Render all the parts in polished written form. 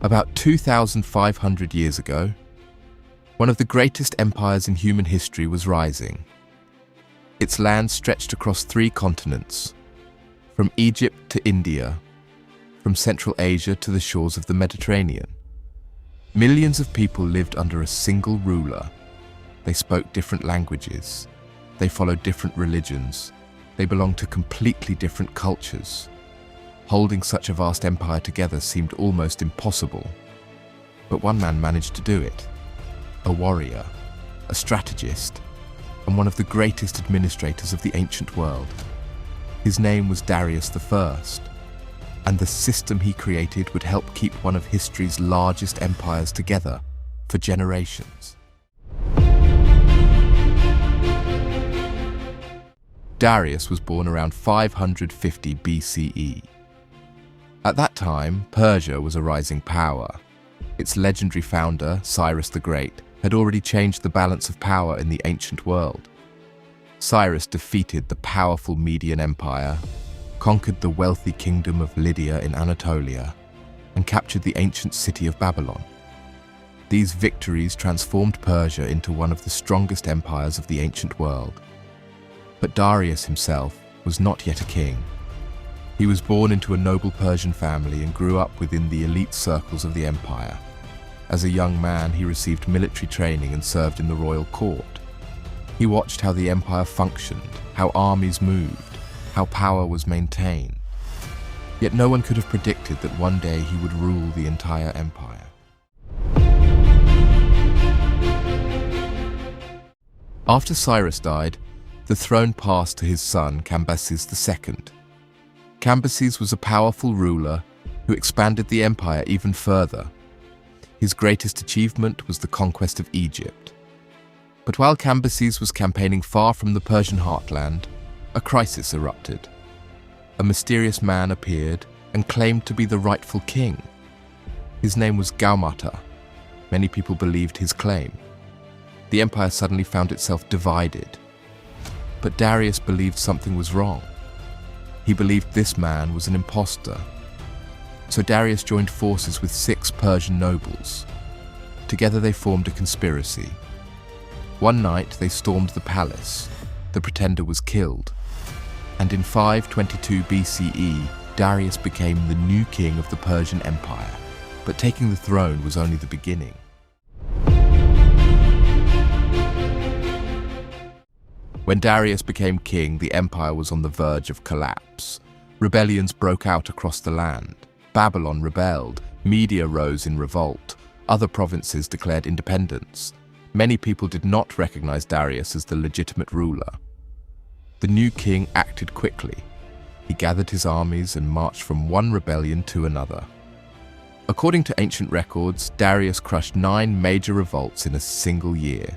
About 2,500 years ago, one of the greatest empires in human history was rising. Its land stretched across 3 continents, from Egypt to India, from Central Asia to the shores of the Mediterranean. Millions of people lived under a single ruler. They spoke different languages. They followed different religions. They belonged to completely different cultures. Holding such a vast empire together seemed almost impossible. But one man managed to do it. A warrior, a strategist, and one of the greatest administrators of the ancient world. His name was Darius the First, and the system he created would help keep one of history's largest empires together for generations. Darius was born around 550 BCE. At that time, Persia was a rising power. Its legendary founder, Cyrus the Great, had already changed the balance of power in the ancient world. Cyrus defeated the powerful Median Empire, conquered the wealthy kingdom of Lydia in Anatolia, and captured the ancient city of Babylon. These victories transformed Persia into one of the strongest empires of the ancient world. But Darius himself was not yet a king. He was born into a noble Persian family and grew up within the elite circles of the empire. As a young man, he received military training and served in the royal court. He watched how the empire functioned, how armies moved, how power was maintained. Yet no one could have predicted that one day he would rule the entire empire. After Cyrus died, the throne passed to his son Cambyses II. Cambyses was a powerful ruler who expanded the empire even further. His greatest achievement was the conquest of Egypt. But while Cambyses was campaigning far from the Persian heartland, a crisis erupted. A mysterious man appeared and claimed to be the rightful king. His name was Gaumata. Many people believed his claim. The empire suddenly found itself divided. But Darius believed something was wrong. He believed this man was an impostor. So Darius joined forces with 6 Persian nobles. Together they formed a conspiracy. One night they stormed the palace. The pretender was killed. And in 522 BCE, Darius became the new king of the Persian Empire. But taking the throne was only the beginning. When Darius became king, the empire was on the verge of collapse. Rebellions broke out across the land. Babylon rebelled, Media rose in revolt, other provinces declared independence. Many people did not recognize Darius as the legitimate ruler. The new king acted quickly. He gathered his armies and marched from one rebellion to another. According to ancient records, Darius crushed 9 major revolts in a single year.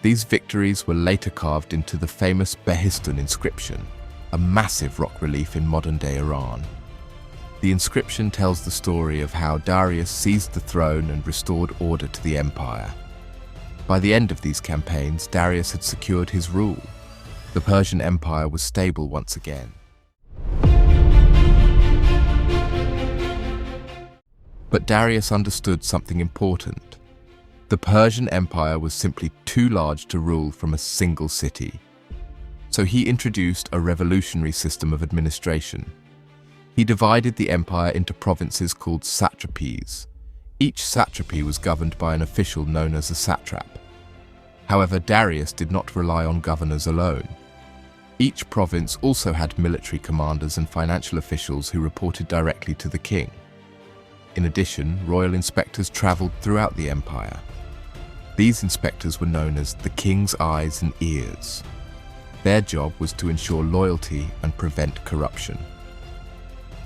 These victories were later carved into the famous Behistun inscription, a massive rock relief in modern-day Iran. The inscription tells the story of how Darius seized the throne and restored order to the empire. By the end of these campaigns, Darius had secured his rule. The Persian Empire was stable once again. But Darius understood something important. The Persian Empire was simply too large to rule from a single city. So he introduced a revolutionary system of administration. He divided the empire into provinces called satrapies. Each satrapy was governed by an official known as a satrap. However, Darius did not rely on governors alone. Each province also had military commanders and financial officials who reported directly to the king. In addition, royal inspectors traveled throughout the empire. These inspectors were known as the king's eyes and ears. Their job was to ensure loyalty and prevent corruption.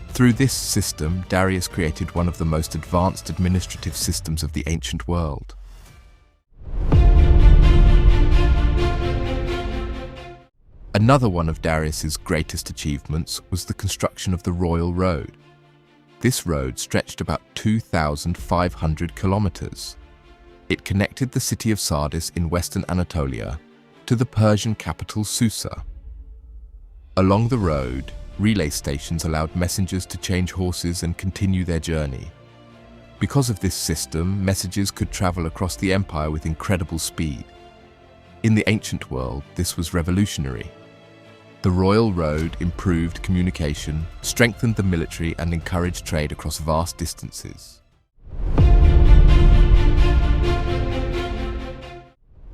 Through this system, Darius created one of the most advanced administrative systems of the ancient world. Another one of Darius's greatest achievements was the construction of the Royal Road. This road stretched about 2,500 kilometers. It connected the city of Sardis in western Anatolia to the Persian capital Susa. Along the road, relay stations allowed messengers to change horses and continue their journey. Because of this system, messages could travel across the empire with incredible speed. In the ancient world, this was revolutionary. The royal road improved communication, strengthened the military, and encouraged trade across vast distances.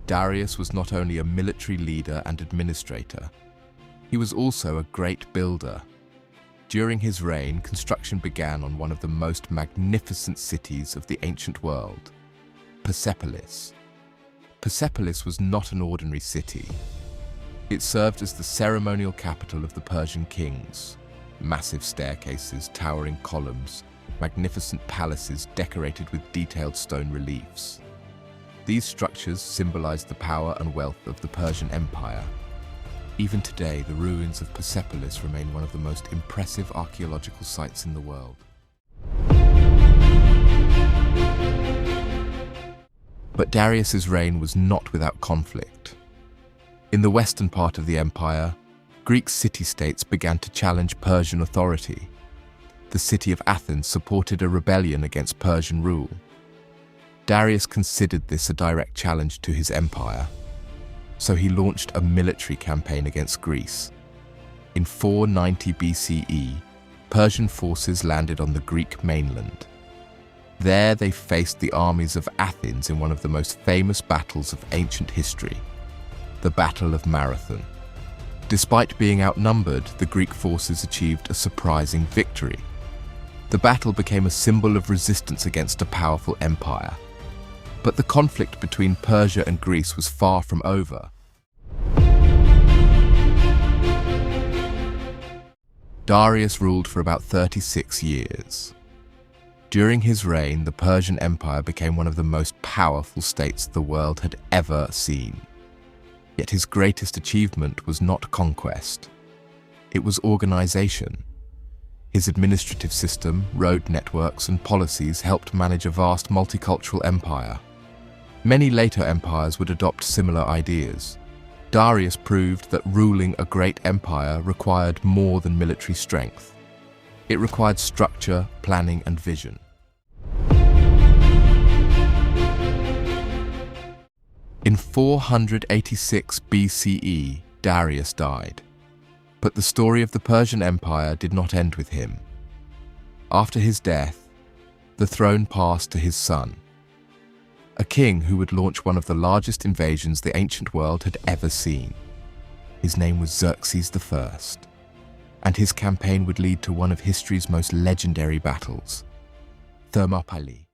Darius was not only a military leader and administrator, he was also a great builder. During his reign, construction began on one of the most magnificent cities of the ancient world, Persepolis. Persepolis was not an ordinary city. It served as the ceremonial capital of the Persian kings. Massive staircases, towering columns, magnificent palaces decorated with detailed stone reliefs. These structures symbolized the power and wealth of the Persian Empire. Even today, the ruins of Persepolis remain one of the most impressive archaeological sites in the world. But Darius's reign was not without conflict. In the western part of the empire, Greek city-states began to challenge Persian authority. The city of Athens supported a rebellion against Persian rule. Darius considered this a direct challenge to his empire, so he launched a military campaign against Greece. In 490 BCE, Persian forces landed on the Greek mainland. There they faced the armies of Athens in one of the most famous battles of ancient history, the Battle of Marathon. Despite being outnumbered, the Greek forces achieved a surprising victory. The battle became a symbol of resistance against a powerful empire. But the conflict between Persia and Greece was far from over. Darius ruled for about 36 years. During his reign, the Persian Empire became one of the most powerful states the world had ever seen. Yet his greatest achievement was not conquest. It was organization. His administrative system, road networks, and policies helped manage a vast multicultural empire. Many later empires would adopt similar ideas. Darius proved that ruling a great empire required more than military strength. It required structure, planning, and vision. In 486 BCE, Darius died. But the story of the Persian Empire did not end with him. After his death, the throne passed to his son, a king who would launch one of the largest invasions the ancient world had ever seen. His name was Xerxes I, and his campaign would lead to one of history's most legendary battles, Thermopylae.